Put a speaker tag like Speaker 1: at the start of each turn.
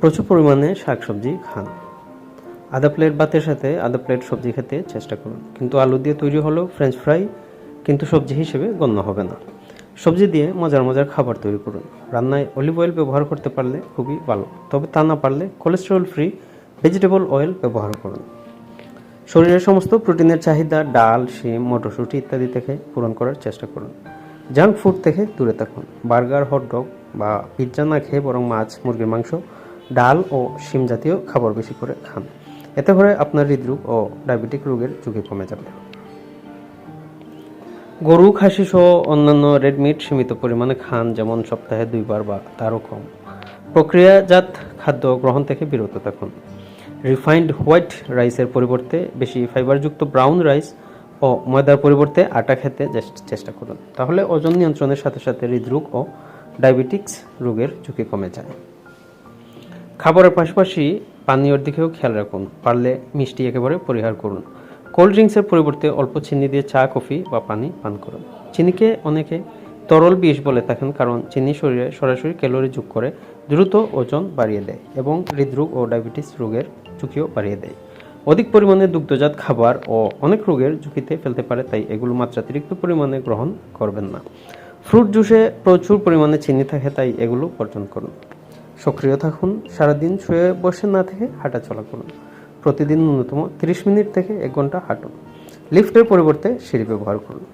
Speaker 1: প্রচুর পরিমাণে শাকসবজি খান। আধা প্লেট ভাতের সাথে আধা প্লেট সবজি খেতে চেষ্টা করুন, কিন্তু আলু দিয়ে তৈরি হলেও ফ্রেঞ্চ ফ্রাই কিন্তু সবজি হিসেবে গণ্য হবে না। সবজি দিয়ে মজার মজার খাবার তৈরি করুন। রান্নায় অলিভ অয়েল ব্যবহার করতে পারলে খুবই ভালো, তবে তা না পারলে কোলেস্টেরল ফ্রি ভেজিটেবল অয়েল ব্যবহার করুন। শরীরের সমস্ত প্রোটিনের চাহিদা ডাল, শিম, মটরশুঁটি ইত্যাদি থেকে পূরণ করার চেষ্টা করুন। জাঙ্ক ফুড থেকে দূরে থাকুন। বার্গার, হটডগ বা পিৎজা না খেয়ে বরং মাছ, মুরগির মাংস, ডাল ও শিম জাতীয় খাবার বেশি করে খান। এতে করে আপনার হৃদরোগ ও ডায়াবেটিক রোগের ঝুঁকি কমে যাবে। গরু, খাসি সহ অন্যান্য রেড মিট সীমিত পরিমাণে খান, যেমন সপ্তাহে 2 বার বা তারও কম। প্রক্রিয়াজাত খাদ্য গ্রহণ থেকে বিরত থাকুন। রিফাইন্ড হোয়াইট রাইসের পরিবর্তে বেশি ফাইবারযুক্ত ব্রাউন রাইস ও ময়দার পরিবর্তে আটা খেতে চেষ্টা করুন। তাহলে ওজন নিয়ন্ত্রণের সাথে সাথে হৃদরোগ ও ডায়াবেটিক্স রোগের ঝুঁকি কমে যায়। খাবারের পাশাপাশি পানীয়র দিকেও খেয়াল রাখুন। পারলে মিষ্টি একেবারে পরিহার করুন। কোল্ড ড্রিঙ্কসের পরিবর্তে অল্প চিনি দিয়ে চা, কফি বা পানি পান করুন। চিনিকে অনেকে তরল বিষ বলে থাকেন, কারণ চিনি শরীরে সরাসরি ক্যালোরি যোগ করে দ্রুত ওজন বাড়িয়ে দেয় এবং হৃদরোগ ও ডায়াবেটিস রোগের ঝুঁকিও বাড়িয়ে দেয়। অধিক পরিমাণে দুগ্ধজাত খাবার ও অনেক রোগের ঝুঁকিতে ফেলতে পারে, তাই এগুলো মাত্রাতিরিক্ত পরিমাণে গ্রহণ করবেন না। ফ্রুট জুসে প্রচুর পরিমাণে চিনি থাকে, তাই এগুলো বর্জন করুন। সক্রিয় থাকুন। সারাদিন শুয়ে বসে না থেকে হাঁটাচলা করুন। প্রতিদিন ন্যূনতম 30 মিনিট থেকে 1 ঘন্টা হাঁটুন। লিফটের পরিবর্তে সিঁড়ি ব্যবহার করুন।